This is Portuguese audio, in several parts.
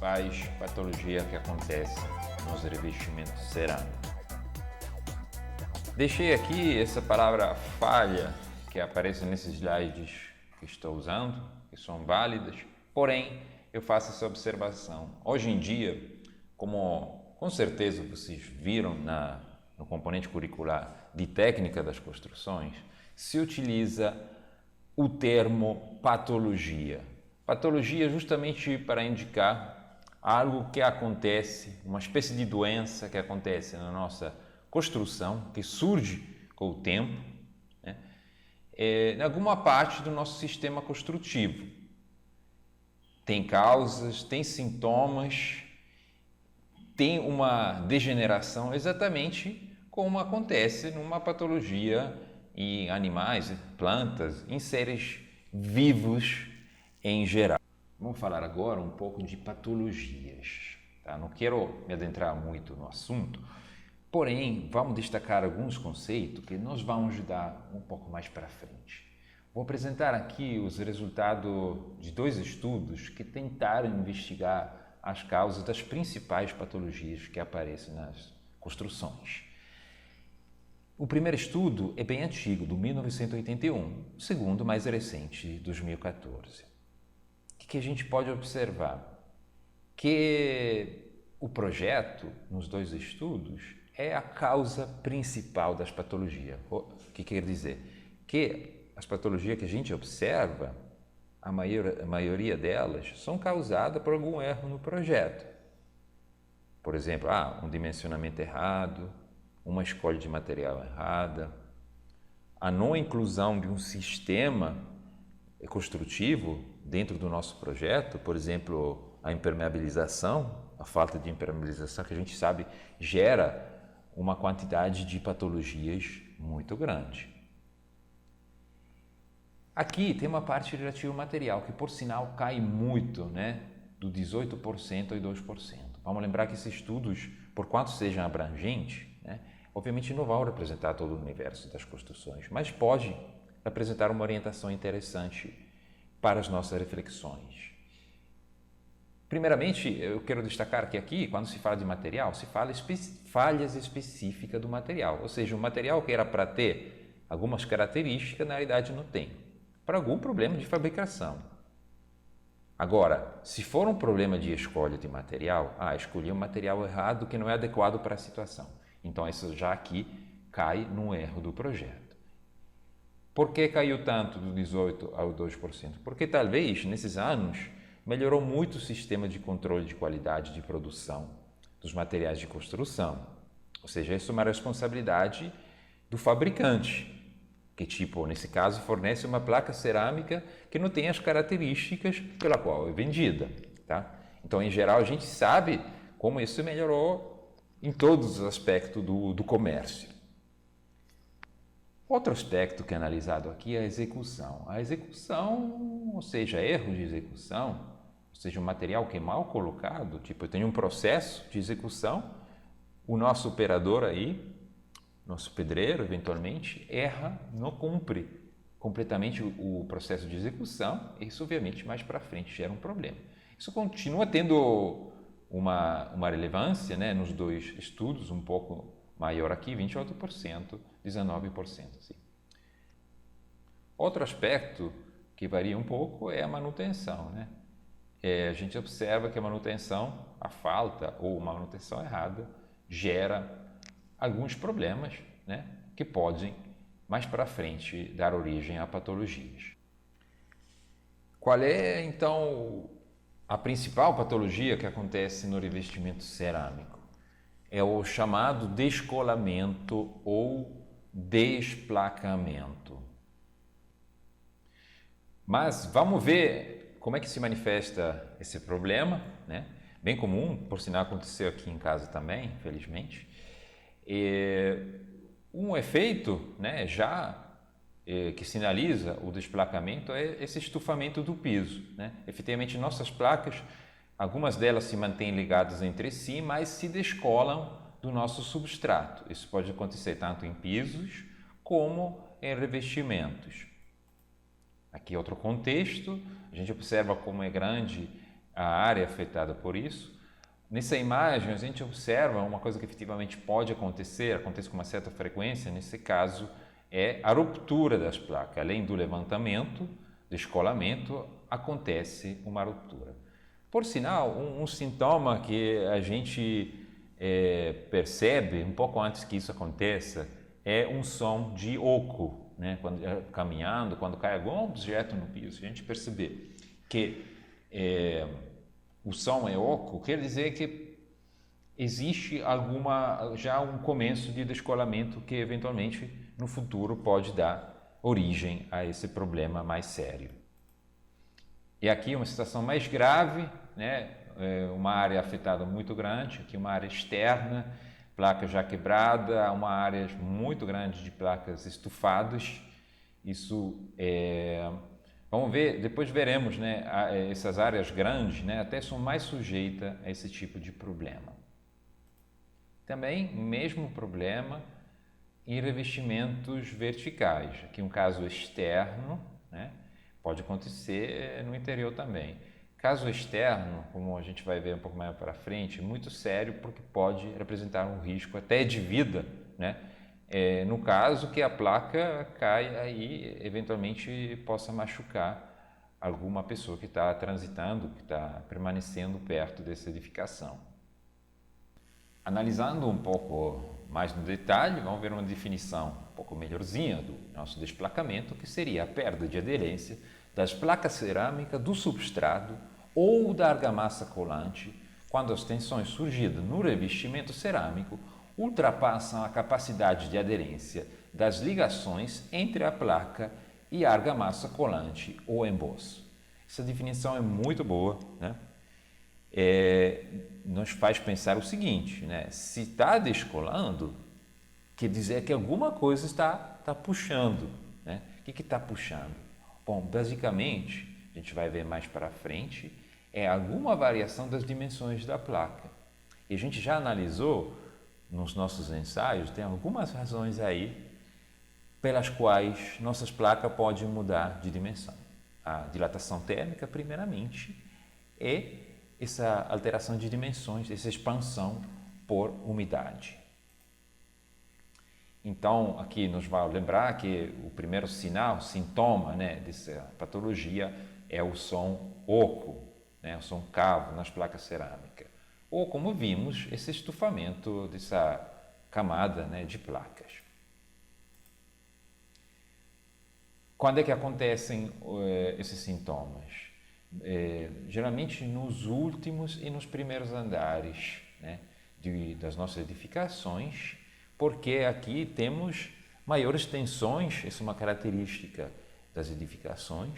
principais patologias que acontecem nos revestimentos cerâmicos. Deixei aqui essa palavra falha que aparece nesses slides que estou usando, que são válidas, porém eu faço essa observação. Hoje em dia, como com certeza vocês viram no componente curricular de técnica das construções, se utiliza o termo patologia. Patologia justamente para indicar algo que acontece, uma espécie de doença que acontece na nossa construção, que surge com o tempo, né, em alguma parte do nosso sistema construtivo. Tem causas, tem sintomas, tem uma degeneração exatamente como acontece numa patologia em animais, plantas, em seres vivos em geral. Vamos falar agora um pouco de patologias. Tá? Não quero me adentrar muito no assunto, porém, vamos destacar alguns conceitos que nos vão ajudar um pouco mais para frente. Vou apresentar aqui os resultados de 2 estudos que tentaram investigar as causas das principais patologias que aparecem nas construções. O primeiro estudo é bem antigo, do 1981, o segundo mais recente, de 2014. O que a gente pode observar? Que o projeto, nos 2 estudos, é a causa principal das patologias. O que quer dizer? Que as patologias que a gente observa, a maioria delas, são causadas por algum erro no projeto. Por exemplo, um dimensionamento errado, uma escolha de material errada, a não inclusão de um sistema construtivo dentro do nosso projeto, por exemplo, a impermeabilização, a falta de impermeabilização que a gente sabe gera uma quantidade de patologias muito grande. Aqui tem uma parte relativa ao material, que por sinal cai muito, né? Do 18% e 2%. Vamos lembrar que esses estudos, por quanto sejam abrangentes, né, obviamente não vão representar todo o universo das construções, mas pode representar uma orientação interessante para as nossas reflexões. Primeiramente, eu quero destacar que aqui, quando se fala de material, se fala falhas específicas do material, ou seja, um material que era para ter algumas características, na realidade não tem, para algum problema de fabricação. Agora, se for um problema de escolha de material, escolhi um material errado que não é adequado para a situação. Então, isso já aqui cai no erro do projeto. Por que caiu tanto do 18% ao 2%? Porque talvez, nesses anos, melhorou muito o sistema de controle de qualidade de produção dos materiais de construção. Ou seja, isso é uma responsabilidade do fabricante, que nesse caso, fornece uma placa cerâmica que não tem as características pela qual é vendida. Tá? Então, em geral, a gente sabe como isso melhorou em todos os aspectos do comércio. Outro aspecto que é analisado aqui é a execução. A execução, ou seja, erro de execução, ou seja, um material que é mal colocado, eu tenho um processo de execução, o nosso operador aí, nosso pedreiro, eventualmente, erra, não cumpre completamente o processo de execução, e isso, obviamente, mais para frente gera um problema. Isso continua tendo uma relevância, né, nos 2 estudos, um pouco maior aqui, 28%, 19%. Assim. Outro aspecto que varia um pouco é a manutenção. Né? A gente observa que a manutenção, a falta ou manutenção errada, gera alguns problemas, né, que podem, mais para frente, dar origem a patologias. Qual é, então, a principal patologia que acontece no revestimento cerâmico? É o chamado descolamento ou desplacamento. Mas vamos ver como é que se manifesta esse problema, né? Bem comum, por sinal aconteceu aqui em casa também, infelizmente. Um efeito, né, que sinaliza o desplacamento é esse estufamento do piso. Né? Efetivamente, nossas placas, algumas delas se mantêm ligadas entre si, mas se descolam do nosso substrato. Isso pode acontecer tanto em pisos como em revestimentos. Aqui outro contexto, a gente observa como é grande a área afetada por isso. Nessa imagem, a gente observa uma coisa que efetivamente pode acontecer, acontece com uma certa frequência, nesse caso, é a ruptura das placas. Além do levantamento, descolamento, acontece uma ruptura. Por sinal, um sintoma que a gente percebe um pouco antes que isso aconteça é um som de oco, né? Quando caminhando, quando cai algum objeto no piso, a gente perceber que o som é oco, quer dizer que existe já um começo de descolamento que eventualmente no futuro pode dar origem a esse problema mais sério. E aqui uma situação mais grave, né? Uma área afetada muito grande, aqui uma área externa, placa já quebrada, uma área muito grande de placas estufadas. Isso vamos ver, depois veremos, né? Essas áreas grandes, né? Até são mais sujeitas a esse tipo de problema. Também, mesmo problema em revestimentos verticais. Aqui um caso externo, né? Pode acontecer no interior também. Caso externo, como a gente vai ver um pouco mais para frente, muito sério porque pode representar um risco até de vida, né? No caso que a placa caia e eventualmente possa machucar alguma pessoa que está transitando, que está permanecendo perto dessa edificação. Analisando um pouco mais no detalhe, vamos ver uma definição um pouco melhorzinha do nosso desplacamento, que seria a perda de aderência das placas cerâmicas do substrato ou da argamassa colante quando as tensões surgidas no revestimento cerâmico ultrapassam a capacidade de aderência das ligações entre a placa e a argamassa colante ou emboço. Essa definição é muito boa, né? Nos faz pensar o seguinte, né? Se está descolando, quer dizer que alguma coisa está puxando, né? O que está puxando? Bom, basicamente, a gente vai ver mais para frente, é alguma variação das dimensões da placa. E a gente já analisou nos nossos ensaios, tem algumas razões aí pelas quais nossas placas podem mudar de dimensão. A dilatação térmica, primeiramente, e essa alteração de dimensões, essa expansão por umidade. Então, aqui nos vai lembrar que o primeiro sinal, sintoma, né, dessa patologia é o som oco, né, o som cavo nas placas cerâmicas. Ou, como vimos, esse estufamento dessa camada, né, de placas. Quando é que acontecem esses sintomas? Geralmente nos últimos e nos primeiros andares, né, das nossas edificações, porque aqui temos maiores tensões, essa é uma característica das edificações.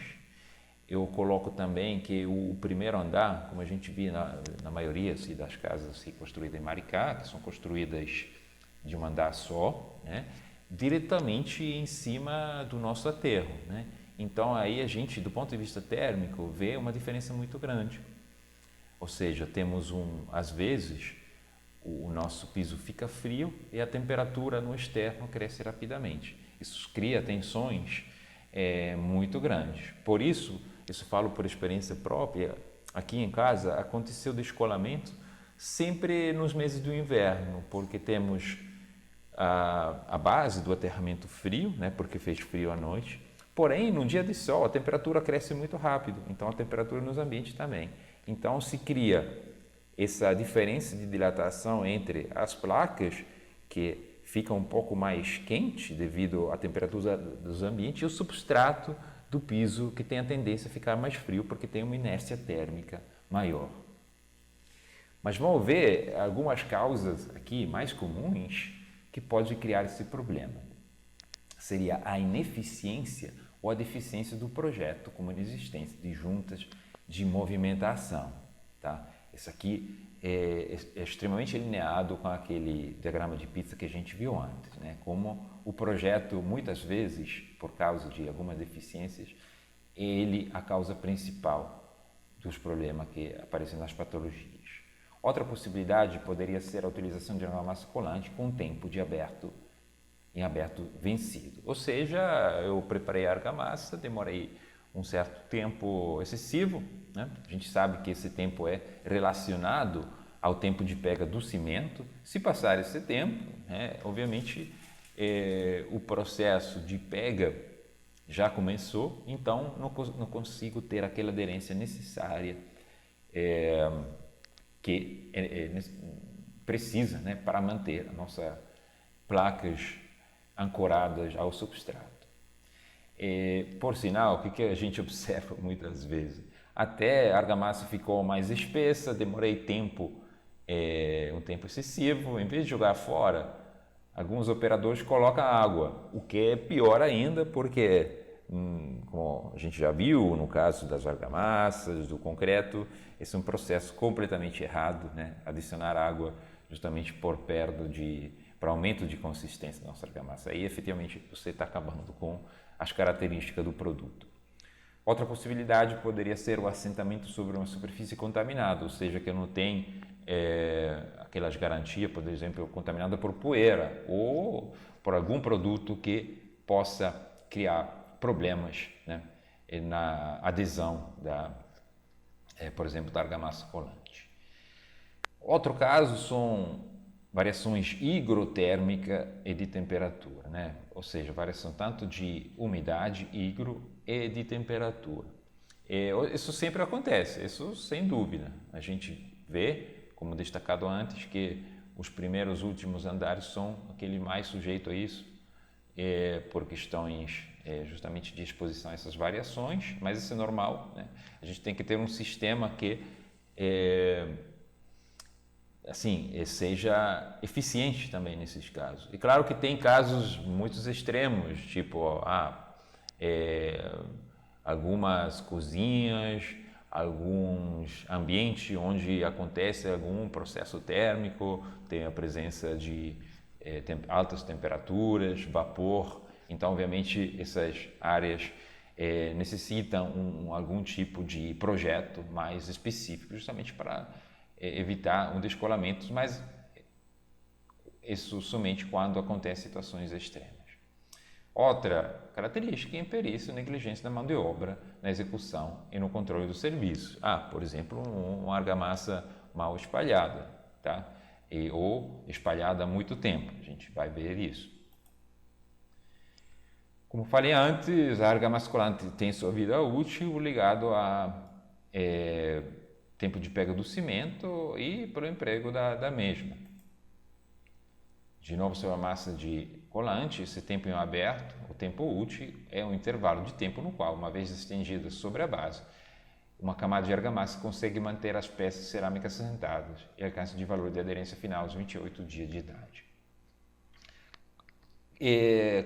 Eu coloco também que o primeiro andar, como a gente vê na maioria das casas construídas em Maricá, que são construídas de um andar só, né, diretamente em cima do nosso aterro, né? Então aí a gente, do ponto de vista térmico, vê uma diferença muito grande. Ou seja, temos às vezes o nosso piso fica frio e a temperatura no externo cresce rapidamente. Isso cria tensões muito grandes. Por isso falo por experiência própria, aqui em casa aconteceu descolamento sempre nos meses do inverno, porque temos a base do aterramento frio, né, porque fez frio à noite. Porém, no dia de sol, a temperatura cresce muito rápido, então a temperatura nos ambientes também. Então, se cria essa diferença de dilatação entre as placas, que fica um pouco mais quente devido à temperatura dos ambientes, e o substrato do piso, que tem a tendência a ficar mais frio, porque tem uma inércia térmica maior. Mas vamos ver algumas causas aqui mais comuns que podem criar esse problema. Seria a ineficiência ou a deficiência do projeto, como a inexistência de juntas de movimentação. Tá? Isso aqui é extremamente alinhado com aquele diagrama de pizza que a gente viu antes, né? Como o projeto, muitas vezes, por causa de algumas deficiências, ele a causa principal dos problemas que aparecem nas patologias. Outra possibilidade poderia ser a utilização de argamassa colante com tempo em aberto vencido. Ou seja, eu preparei a argamassa, demorei um certo tempo excessivo, né? A gente sabe que esse tempo é relacionado ao tempo de pega do cimento. Se passar esse tempo, né, obviamente o processo de pega já começou, então não consigo ter aquela aderência necessária que precisa, né, para manter a nossa placas ancoradas ao substrato. Por sinal, o que a gente observa muitas vezes? Até a argamassa ficou mais espessa, demorei um tempo excessivo, em vez de jogar fora, alguns operadores colocam água, o que é pior ainda, porque, como a gente já viu no caso das argamassas, do concreto, esse é um processo completamente errado, né? Adicionar água justamente para aumento de consistência da nossa argamassa. Aí, efetivamente, você está acabando com as características do produto. Outra possibilidade poderia ser o assentamento sobre uma superfície contaminada, ou seja, que não tem aquelas garantias, por exemplo, contaminada por poeira ou por algum produto que possa criar problemas, né, na adesão por exemplo, da argamassa colante. Outro caso são variações higrotérmica e de temperatura, né? Ou seja, variação tanto de umidade, higro, e de temperatura. Isso sempre acontece, isso sem dúvida. A gente vê, como destacado antes, que os primeiros últimos andares são aquele mais sujeito a isso, por questões justamente de exposição a essas variações, mas isso é normal, né? A gente tem que ter um sistema que seja eficiente também nesses casos. E claro que tem casos muito extremos, tipo algumas cozinhas, alguns ambientes onde acontece algum processo térmico, tem a presença de altas temperaturas, vapor. Então, obviamente, essas áreas necessitam algum tipo de projeto mais específico, justamente para evitar um descolamento, mas isso somente quando acontecem situações extremas. Outra característica é a imperícia e negligência da mão de obra na execução e no controle do serviço. Por exemplo, uma argamassa mal espalhada, tá? Ou espalhada há muito tempo, a gente vai ver isso. Como falei antes, a argamassa colante tem sua vida útil ligado a tempo de pega do cimento e para o emprego da mesma. De novo, sobre a massa de colante, esse tempo em aberto, o tempo útil, é um intervalo de tempo no qual, uma vez estendida sobre a base, uma camada de argamassa consegue manter as peças cerâmicas assentadas e alcance de valor de aderência final aos 28 dias de idade.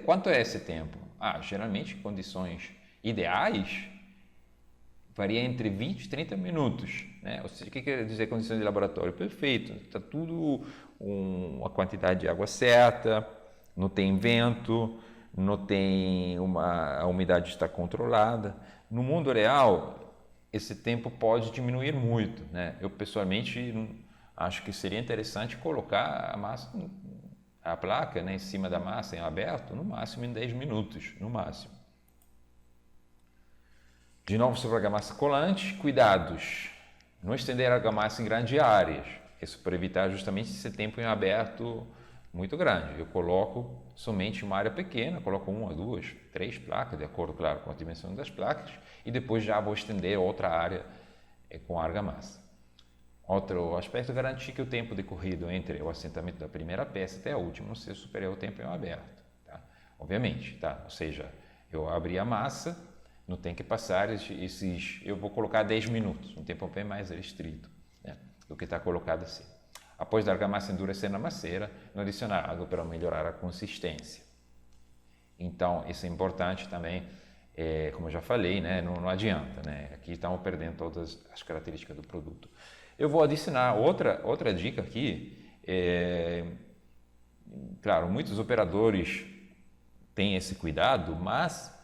Quanto é esse tempo? Geralmente, em condições ideais, varia entre 20 e 30 minutos, né? Ou seja, o que quer dizer condições de laboratório? Perfeito, está tudo a quantidade de água certa, não tem vento, não tem a umidade está controlada. No mundo real, esse tempo pode diminuir muito, né? Eu pessoalmente acho que seria interessante colocar a placa, né, em cima da massa em aberto, no máximo em 10 minutos, no máximo. De novo, sobre a argamassa colante, cuidados. Não estender a argamassa em grandes áreas. Isso para evitar justamente esse tempo em aberto muito grande. Eu coloco somente uma área pequena, coloco 1, 2, 3 placas, de acordo, claro, com a dimensão das placas, e depois já vou estender outra área com a argamassa. Outro aspecto é garantir que o tempo decorrido entre o assentamento da primeira peça até a última não seja superior ao tempo em aberto. Tá? Obviamente, tá? Ou seja, eu abri a massa, não tem que passar eu vou colocar 10 minutos, um tempo bem mais restrito, né, do que está colocado assim. Após a argamassa endurecer na macera, não adicionar água para melhorar a consistência. Então, isso é importante também, como eu já falei, né, não adianta, né, aqui estamos perdendo todas as características do produto. Eu vou adicionar outra dica aqui, claro, muitos operadores têm esse cuidado, mas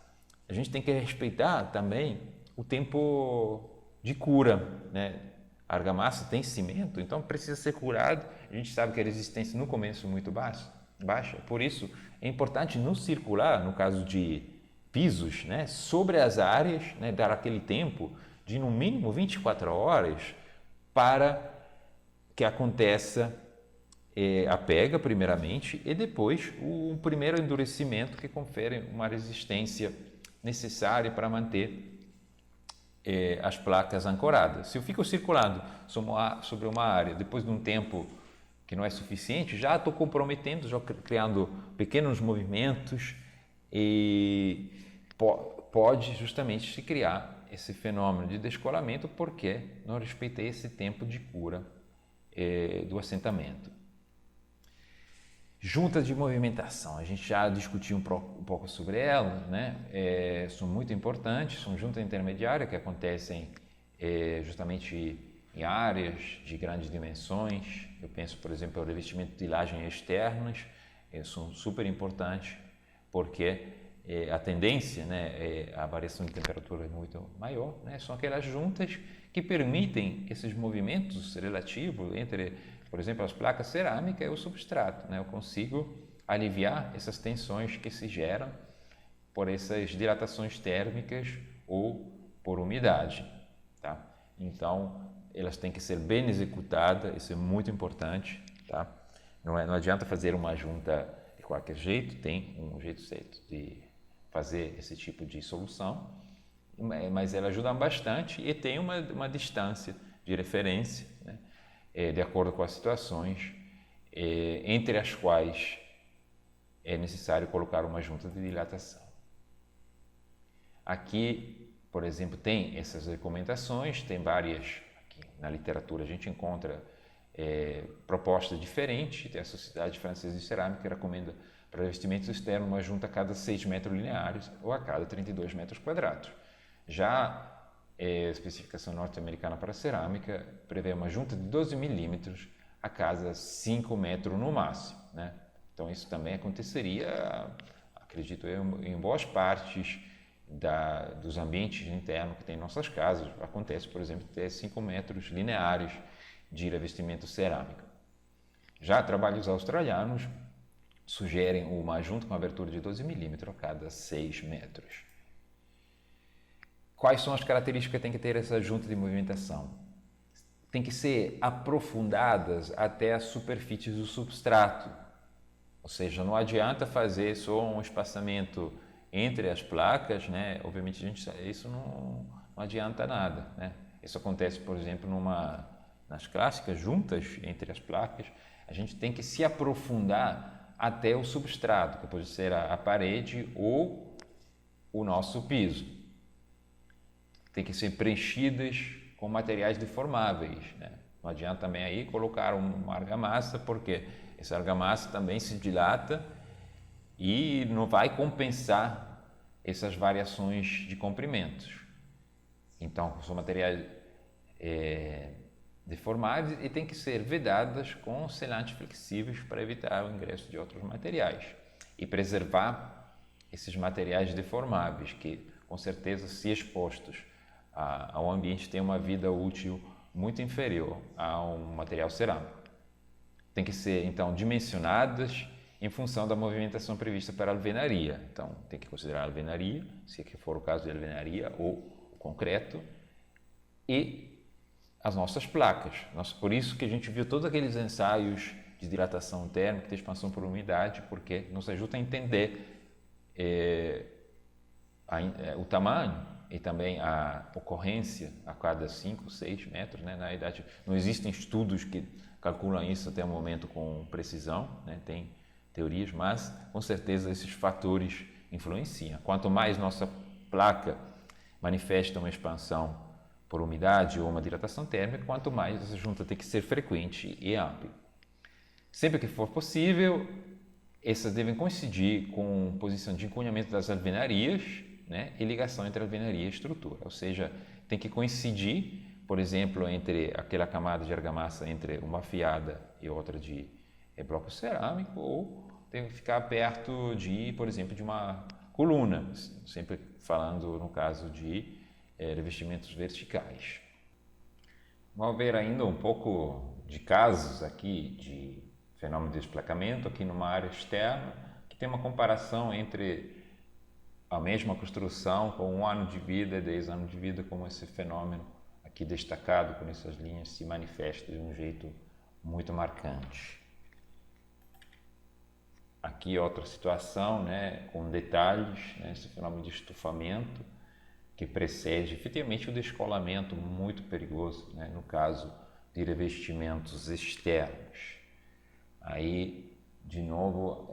a gente tem que respeitar também o tempo de cura, né? A argamassa tem cimento, então precisa ser curado. A gente sabe que a resistência no começo é muito baixa, por isso é importante não circular, no caso de pisos, né, sobre as áreas, né, dar aquele tempo de no mínimo 24 horas para que aconteça a pega primeiramente e depois o primeiro endurecimento que confere uma resistência necessária para manter as placas ancoradas. Se eu fico circulando sobre uma área depois de um tempo que não é suficiente, já estou comprometendo, já criando pequenos movimentos e pode justamente se criar esse fenômeno de descolamento porque não respeitei esse tempo de cura do assentamento. Juntas de movimentação, a gente já discutiu um pouco sobre elas, né? São muito importantes, são juntas intermediárias que acontecem justamente em áreas de grandes dimensões. Eu penso, por exemplo, no revestimento de lajes externas, são super importantes porque a tendência, né, a variação de temperatura é muito maior, né? São aquelas juntas que permitem esses movimentos relativos entre, por exemplo, as placas cerâmicas e o substrato, né? Eu consigo aliviar essas tensões que se geram por essas dilatações térmicas ou por umidade, tá? Então, elas têm que ser bem executadas, isso é muito importante, tá? Não adianta fazer uma junta de qualquer jeito, tem um jeito certo de fazer esse tipo de solução, mas ela ajuda bastante e tem uma distância de referência, né? De acordo com as situações, entre as quais é necessário colocar uma junta de dilatação. Aqui, por exemplo, tem essas recomendações, tem várias, aqui na literatura a gente encontra propostas diferentes. A Sociedade Francesa de Cerâmica recomenda para revestimentos externos uma junta a cada 6 metros lineares ou a cada 32 metros quadrados. Já a especificação norte-americana para cerâmica prevê uma junta de 12 milímetros a cada 5 metros no máximo, né? Então isso também aconteceria, acredito eu, em boas partes dos ambientes internos que tem em nossas casas. Acontece, por exemplo, ter 5 metros lineares de revestimento cerâmico. Já trabalhos australianos sugerem uma junta com abertura de 12 milímetros a cada 6 metros. Quais são as características que tem que ter essa junta de movimentação? Tem que ser aprofundadas até as superfícies do substrato. Ou seja, não adianta fazer só um espaçamento entre as placas, né? Obviamente isso não adianta nada, né? Isso acontece, por exemplo, nas clássicas juntas entre as placas. A gente tem que se aprofundar até o substrato, que pode ser a parede ou o nosso piso. Tem que ser preenchidas com materiais deformáveis, né? Não adianta também aí colocar uma argamassa, porque essa argamassa também se dilata e não vai compensar essas variações de comprimentos. Então, são materiais deformáveis e tem que ser vedadas com selantes flexíveis para evitar o ingresso de outros materiais e preservar esses materiais deformáveis que, com certeza, se expostos ao ambiente, têm uma vida útil muito inferior a um material cerâmico. Tem que ser, então, dimensionadas em função da movimentação prevista para a alvenaria. Então, tem que considerar a alvenaria, se for o caso de alvenaria, ou o concreto, e as nossas placas. Por isso que a gente viu todos aqueles ensaios de dilatação térmica, de expansão por umidade, porque nos ajuda a entender o tamanho e também a ocorrência a cada 5, 6 metros, né? Na verdade, não existem estudos que calculam isso até o momento com precisão, né? Tem teorias, mas com certeza esses fatores influenciam. Quanto mais nossa placa manifesta uma expansão por umidade ou uma dilatação térmica, quanto mais essa junta tem que ser frequente e ampla. Sempre que for possível, essas devem coincidir com posição de encunhamento das alvenarias, né, e ligação entre alvenaria e estrutura, ou seja, tem que coincidir, por exemplo, entre aquela camada de argamassa entre uma fiada e outra de bloco cerâmico, ou tem que ficar perto por exemplo, de uma coluna, sempre falando no caso de revestimentos verticais. Vamos ver ainda um pouco de casos aqui de fenômeno de esplacamento aqui numa área externa, que tem uma comparação entre a mesma construção com 1 ano de vida, 10 anos de vida, como esse fenômeno aqui destacado com essas linhas se manifesta de um jeito muito marcante. Aqui outra situação, né, com detalhes, né, esse fenômeno de estufamento que precede efetivamente o descolamento muito perigoso, né, no caso de revestimentos externos. Aí, de novo,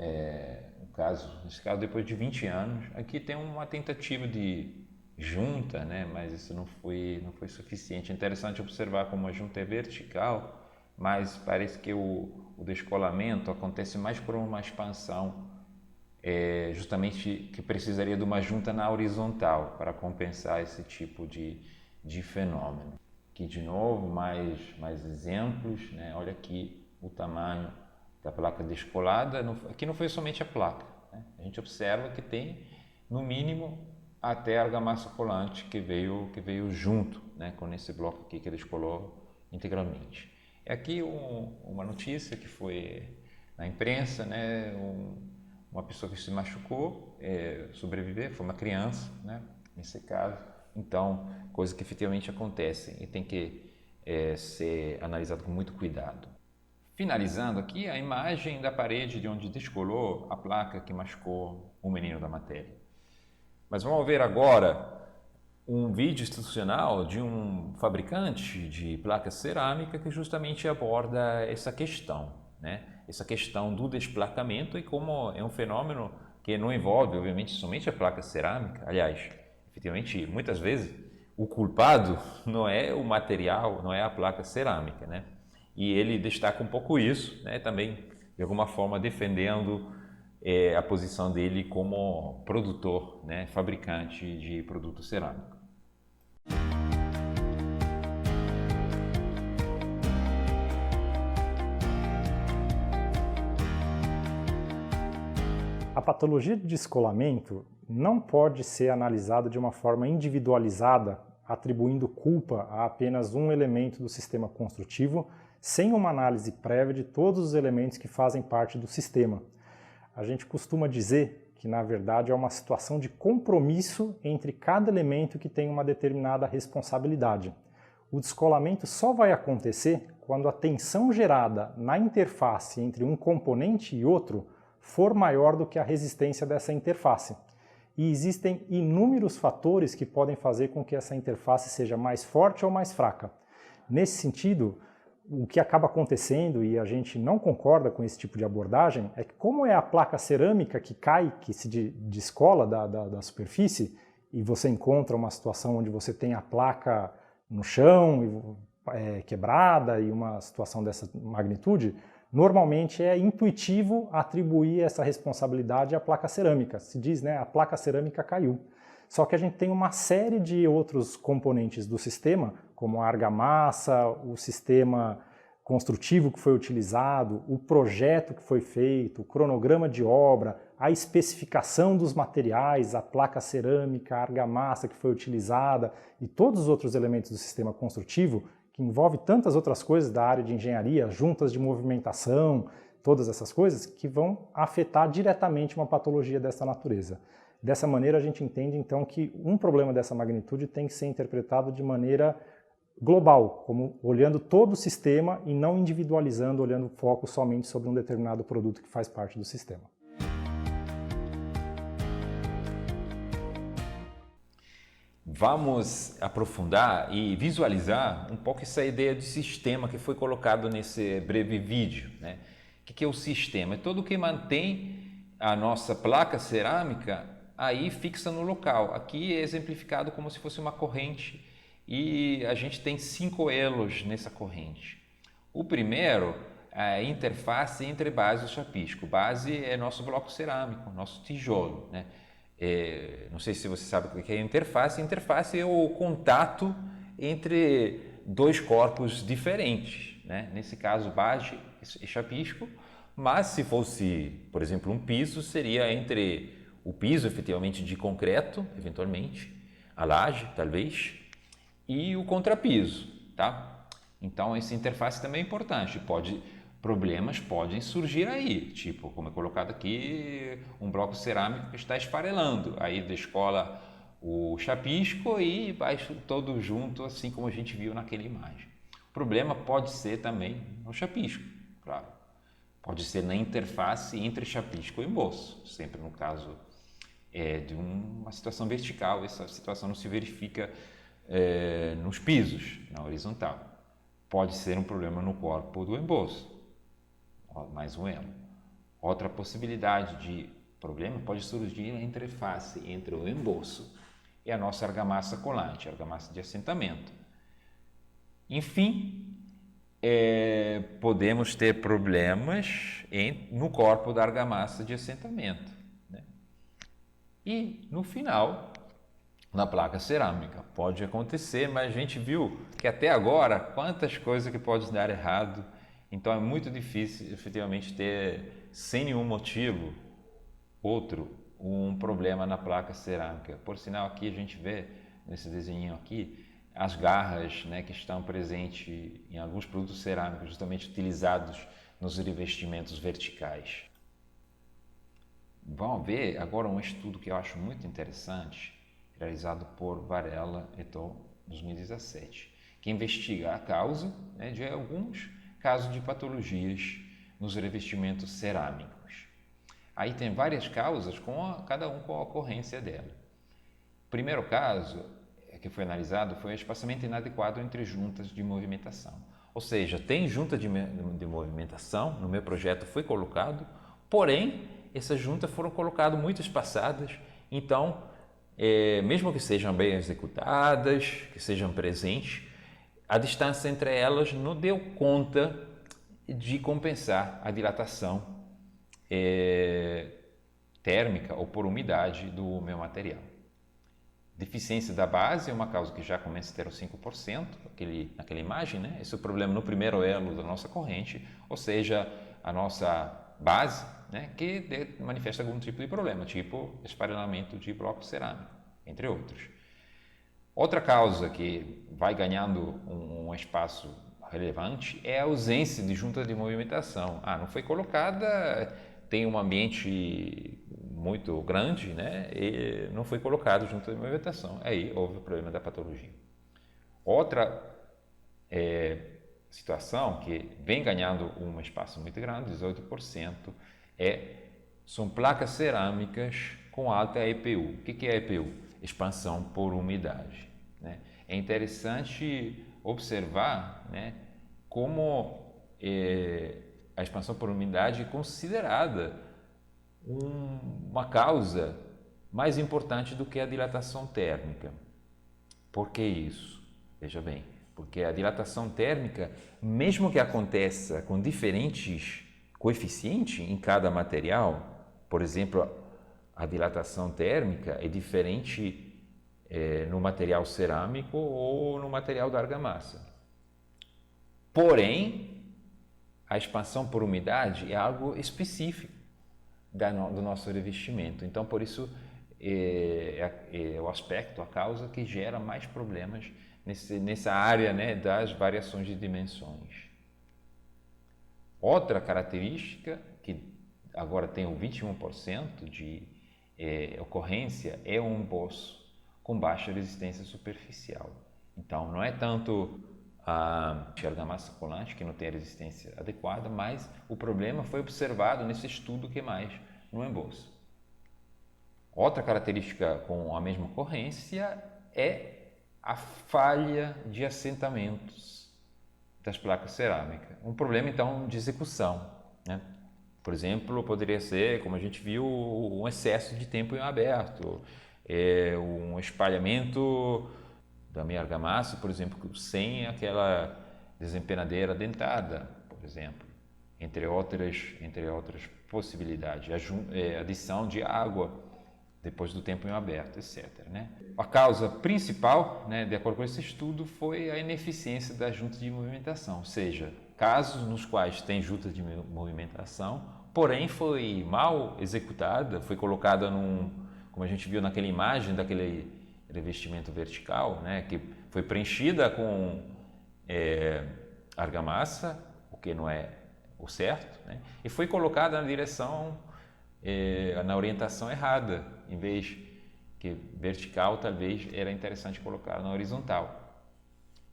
nesse caso, depois de 20 anos, aqui tem uma tentativa de junta, né, mas isso não foi suficiente. É interessante observar como a junta é vertical, mas parece que o descolamento acontece mais por uma expansão, justamente que precisaria de uma junta na horizontal para compensar esse tipo de fenômeno. Aqui de novo, mais exemplos, né? Olha aqui o tamanho da placa descolada. Aqui não foi somente a placa, né? A gente observa que tem, no mínimo, até a argamassa colante que veio junto, né, com esse bloco aqui que descolou integralmente. Aqui uma notícia que foi na imprensa, né, uma pessoa que se machucou, sobreviveu, foi uma criança, né, nesse caso. Então, coisas que efetivamente acontecem e tem que ser analisado com muito cuidado. Finalizando aqui a imagem da parede de onde descolou a placa que machucou o menino da matéria. Mas vamos ver agora um vídeo institucional de um fabricante de placas cerâmica que justamente aborda essa questão, né? Essa questão do desplacamento e como é um fenômeno que não envolve, obviamente, somente a placa cerâmica. Aliás, efetivamente, muitas vezes, o culpado não é o material, não é a placa cerâmica, né? E ele destaca um pouco isso, né? Também, de alguma forma, defendendo a posição dele como produtor, né? Fabricante de produto cerâmico. A patologia de descolamento não pode ser analisada de uma forma individualizada, atribuindo culpa a apenas um elemento do sistema construtivo, sem uma análise prévia de todos os elementos que fazem parte do sistema. A gente costuma dizer que, na verdade, é uma situação de compromisso entre cada elemento que tem uma determinada responsabilidade. O descolamento só vai acontecer quando a tensão gerada na interface entre um componente e outro for maior do que a resistência dessa interface. E existem inúmeros fatores que podem fazer com que essa interface seja mais forte ou mais fraca. Nesse sentido, o que acaba acontecendo, e a gente não concorda com esse tipo de abordagem, é que como é a placa cerâmica que cai, que se descola da superfície, e você encontra uma situação onde você tem a placa no chão, quebrada, e uma situação dessa magnitude, normalmente é intuitivo atribuir essa responsabilidade à placa cerâmica. Se diz, né, a placa cerâmica caiu. Só que a gente tem uma série de outros componentes do sistema, como a argamassa, o sistema construtivo que foi utilizado, o projeto que foi feito, o cronograma de obra, a especificação dos materiais, a placa cerâmica, a argamassa que foi utilizada e todos os outros elementos do sistema construtivo, que envolve tantas outras coisas da área de engenharia, juntas de movimentação, todas essas coisas que vão afetar diretamente uma patologia dessa natureza. Dessa maneira, a gente entende, então, que um problema dessa magnitude tem que ser interpretado de maneira global, como olhando todo o sistema e não individualizando, olhando o foco somente sobre um determinado produto que faz parte do sistema. Vamos aprofundar e visualizar um pouco essa ideia de sistema que foi colocado nesse breve vídeo, né? O que é o sistema? É tudo que mantém a nossa placa cerâmica aí fixa no local. Aqui é exemplificado como se fosse uma corrente e a gente tem 5 elos nessa corrente. O primeiro é a interface entre base e chapisco. Base é nosso bloco cerâmico, nosso tijolo, né? Não sei se você sabe o que é interface. Interface é o contato entre dois corpos diferentes, né? Nesse caso, base e chapisco, mas se fosse, por exemplo, um piso, seria entre o piso, efetivamente, de concreto, eventualmente, a laje, talvez, e o contrapiso, tá? Então, essa interface também é importante. Pode problemas podem surgir aí, tipo, como é colocado aqui, um bloco cerâmico que está esfarelando, aí descola o chapisco e vai todo junto, assim como a gente viu naquela imagem. O problema pode ser também no chapisco, claro. Pode ser na interface entre chapisco e emboço, sempre no caso de uma situação vertical, essa situação não se verifica nos pisos, na horizontal. Pode ser um problema no corpo do emboço, mais um elo. Outra possibilidade de problema pode surgir na interface entre o emboço e a nossa argamassa colante, argamassa de assentamento. Enfim, podemos ter problemas no corpo da argamassa de assentamento, né? E no final, na placa cerâmica, pode acontecer, mas a gente viu que até agora quantas coisas que podem dar errado, então é muito difícil efetivamente ter, sem nenhum motivo um problema na placa cerâmica. Por sinal, aqui a gente vê nesse desenho aqui as garras, né, que estão presentes em alguns produtos cerâmicos, justamente utilizados nos revestimentos verticais. Vamos ver agora um estudo que eu acho muito interessante, realizado por Varela et al. 2017, que investiga a causa, né, de alguns casos de patologias nos revestimentos cerâmicos. Aí tem várias causas, cada um com a ocorrência dela. O primeiro caso que foi analisado foi o espaçamento inadequado entre juntas de movimentação. Ou seja, tem junta de movimentação, no meu projeto foi colocado, porém, essas juntas foram colocadas muito espaçadas, então, mesmo que sejam bem executadas, que sejam presentes, a distância entre elas não deu conta de compensar a dilatação térmica ou por umidade do meu material. Deficiência da base é uma causa que já começa a ter os 5%, naquela imagem, né? Esse é o problema no primeiro elo da nossa corrente, ou seja, a nossa base, né, que manifesta algum tipo de problema, tipo esfarelamento de bloco cerâmico, entre outros. Outra causa que vai ganhando um espaço relevante é a ausência de junta de movimentação. Não foi colocada, tem um ambiente muito grande, né, e não foi colocado junta de movimentação. Aí houve o problema da patologia. Outra situação que vem ganhando um espaço muito grande, 18%, são placas cerâmicas com alta EPU. O que é EPU? Expansão por umidade, né? É interessante observar, né, como a expansão por umidade é considerada uma causa mais importante do que a dilatação térmica. Por que isso? Veja bem, porque a dilatação térmica, mesmo que aconteça com diferentes coeficientes em cada material, por exemplo, a dilatação térmica é diferente no material cerâmico ou no material da argamassa. Porém, a expansão por umidade é algo específico do nosso revestimento. Então, por isso, é o aspecto, a causa que gera mais problemas nessa área, né, das variações de dimensões. Outra característica, que agora tem o 21% de ocorrência, é um emboço com baixa resistência superficial. Então, não é tanto a argamassa colante que não tem a resistência adequada, mas o problema foi observado nesse estudo que mais no emboço. Outra característica com a mesma ocorrência é a falha de assentamentos das placas cerâmicas. Um problema, então, de execução, né? Por exemplo, poderia ser, como a gente viu, um excesso de tempo em aberto, um espalhamento da minha argamassa, por exemplo, sem aquela desempenadeira dentada, por exemplo, entre outras possibilidades, adição de água depois do tempo em aberto, etc., né? A causa principal, né, de acordo com esse estudo, foi a ineficiência da junta de movimentação, ou seja, casos nos quais tem junta de movimentação, porém foi mal executada, foi colocada como a gente viu naquela imagem daquele revestimento vertical, né, que foi preenchida com argamassa, o que não é o certo, né? E foi colocada na direção, na orientação errada, em vez que vertical, talvez era interessante colocar na horizontal.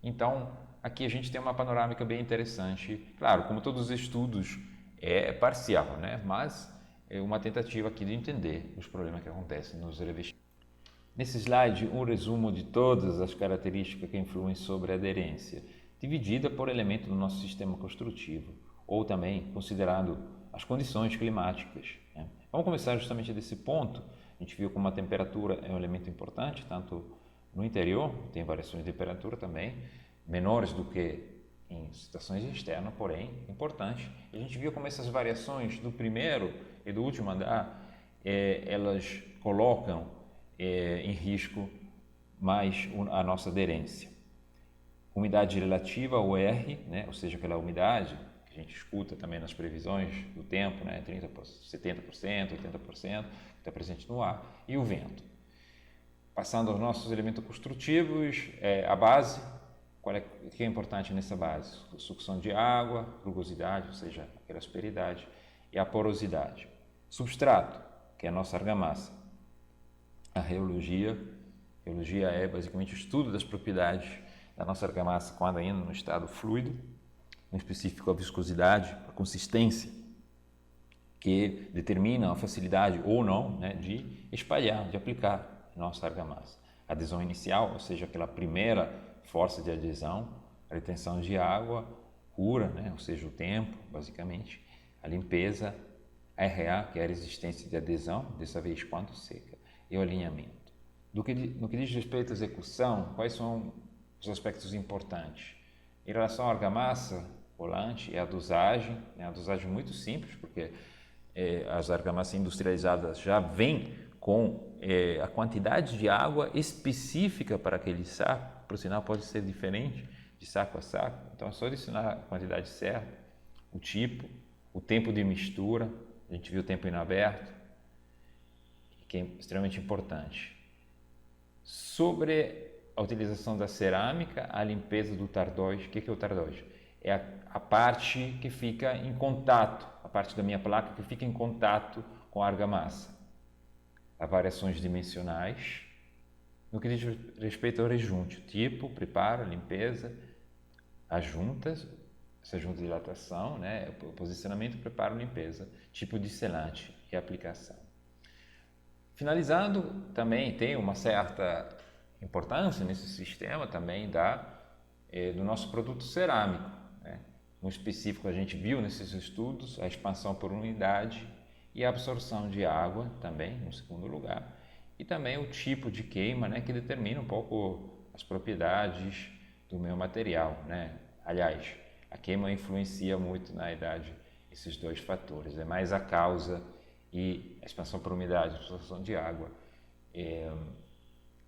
Então, aqui a gente tem uma panorâmica bem interessante. Claro, como todos os estudos, é parcial, né? Mas é uma tentativa aqui de entender os problemas que acontecem nos revestimentos. Nesse slide, um resumo de todas as características que influem sobre a aderência, dividida por elemento do nosso sistema construtivo, ou também considerando as condições climáticas, né? Vamos começar justamente desse ponto. A gente viu como a temperatura é um elemento importante, tanto no interior, tem variações de temperatura também, menores do que em situações externas, porém importante. A gente viu como essas variações do primeiro e do último andar, elas colocam em risco mais a nossa aderência. Umidade relativa, o R, né? Ou seja, aquela umidade que a gente escuta também nas previsões do tempo, né? 30%, 70%, 80%, que está presente no ar, e o vento. Passando aos nossos elementos construtivos, a base. O que é importante nessa base? Sucção de água, rugosidade, ou seja, aquela asperidade, e a porosidade. Substrato, que é a nossa argamassa. A reologia é basicamente o estudo das propriedades da nossa argamassa quando ainda no estado fluido, em específico a viscosidade, a consistência, que determina a facilidade ou não, né, de espalhar, de aplicar a nossa argamassa. A adesão inicial, ou seja, aquela primeira força de adesão, a retenção de água, cura, né, ou seja, o tempo, basicamente, a limpeza, a RA, que é a resistência de adesão, dessa vez quando seca, e o alinhamento. No que diz respeito à execução, quais são os aspectos importantes? Em relação à argamassa rolante, é a dosagem muito simples, porque as argamassas industrializadas já vêm com a quantidade de água específica para aquele saco. Por sinal, pode ser diferente de saco a saco. Então, é só adicionar a quantidade certa, o tipo, o tempo de mistura. A gente viu o tempo inaberto, que é extremamente importante. Sobre a utilização da cerâmica, a limpeza do tardóide. O que é o tardóide? É a parte que fica em contato, a parte da minha placa que fica em contato com a argamassa. Há variações dimensionais. No que diz respeito ao rejunte, tipo, preparo, limpeza, as juntas, essa junta de dilatação, né, posicionamento, preparo, limpeza, tipo de selante e aplicação. Finalizando, também tem uma certa importância nesse sistema também do nosso produto cerâmico, né? No específico, a gente viu nesses estudos a expansão por unidade e a absorção de água também, no segundo lugar. E também o tipo de queima, né, que determina um pouco as propriedades do meu material, né? Aliás, a queima influencia muito na idade esses dois fatores. É mais a causa e a expansão por umidade, a absorção de água,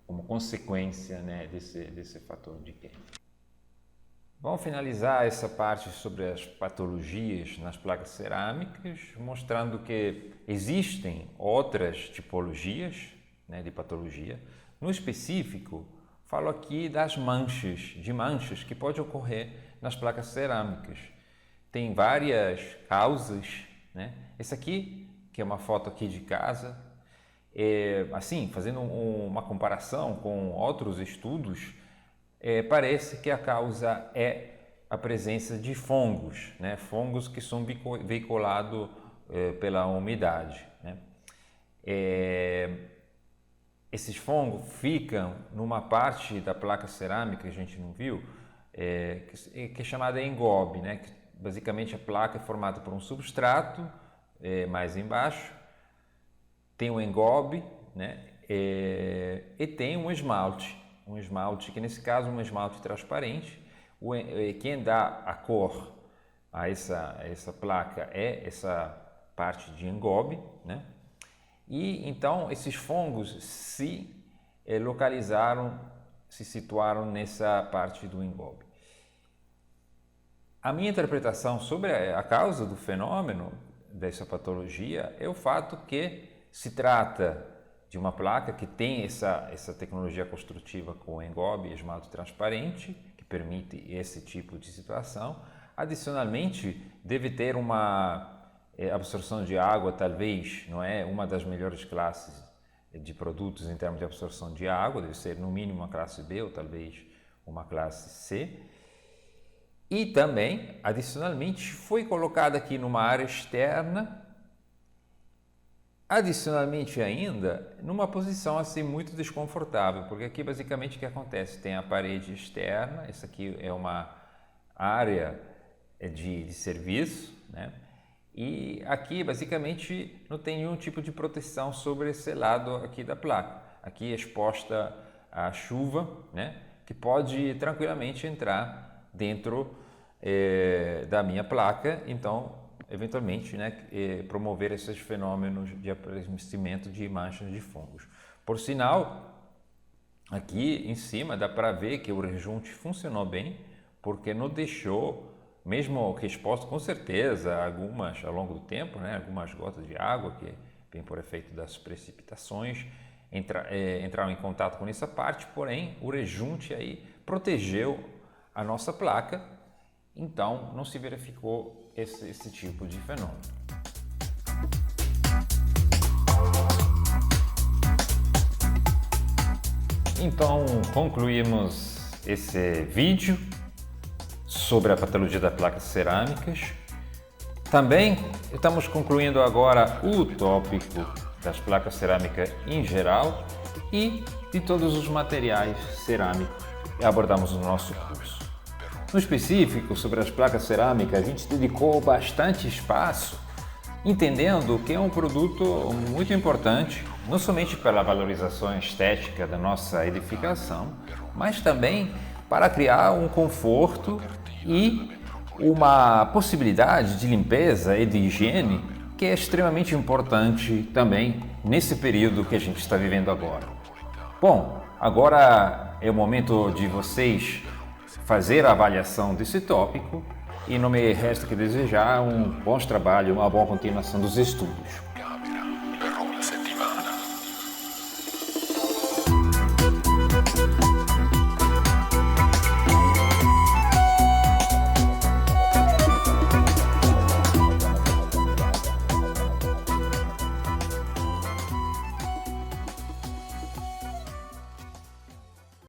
como consequência, né, desse fator de queima. Vamos finalizar essa parte sobre as patologias nas placas cerâmicas, mostrando que existem outras tipologias, né, de patologia. No específico, falo aqui das manchas que podem ocorrer nas placas cerâmicas. Tem várias causas, né? Esse aqui, que é uma foto aqui de casa, assim, fazendo uma comparação com outros estudos, parece que a causa é a presença de fungos, né? Fungos que são veiculados pela umidade, né? Esses fungos ficam numa parte da placa cerâmica que a gente não viu, que é chamada engobe, né? Que basicamente a placa é formada por um substrato mais embaixo, tem um engobe, né? E tem um esmalte que nesse caso é um esmalte transparente. Quem dá a cor a essa placa é essa parte de engobe, né? E então esses fungos se situaram nessa parte do engobe. A minha interpretação sobre a causa do fenômeno dessa patologia é o fato que se trata de uma placa que tem essa tecnologia construtiva com engobe e esmalte transparente, que permite esse tipo de situação. Adicionalmente, deve ter uma absorção de água, talvez, não é uma das melhores classes de produtos em termos de absorção de água, deve ser no mínimo uma classe B ou talvez uma classe C. E também, adicionalmente, foi colocada aqui numa área externa, adicionalmente ainda, numa posição assim muito desconfortável, porque aqui basicamente o que acontece? Tem a parede externa, essa aqui é uma área de serviço, né? E aqui basicamente não tem nenhum tipo de proteção sobre esse lado aqui da placa. Aqui é exposta a chuva, né? Que pode tranquilamente entrar dentro da minha placa, então eventualmente, né, promover esses fenômenos de aparecimento de manchas de fungos. Por sinal, aqui em cima dá para ver que o rejunte funcionou bem, porque não deixou, mesmo que exposto com certeza algumas ao longo do tempo, né, algumas gotas de água que vem por efeito das precipitações entraram em contato com essa parte, porém o rejunte aí protegeu a nossa placa, então não se verificou esse tipo de fenômeno. Então concluímos esse vídeo sobre a patologia das placas cerâmicas. Também estamos concluindo agora o tópico das placas cerâmicas em geral e de todos os materiais cerâmicos que abordamos no nosso curso. No específico, sobre as placas cerâmicas, a gente dedicou bastante espaço entendendo que é um produto muito importante, não somente pela valorização estética da nossa edificação, mas também para criar um conforto e uma possibilidade de limpeza e de higiene que é extremamente importante também nesse período que a gente está vivendo agora. Bom, agora é o momento de vocês fazer a avaliação desse tópico e não me resta que desejar um bom trabalho, uma boa continuação dos estudos.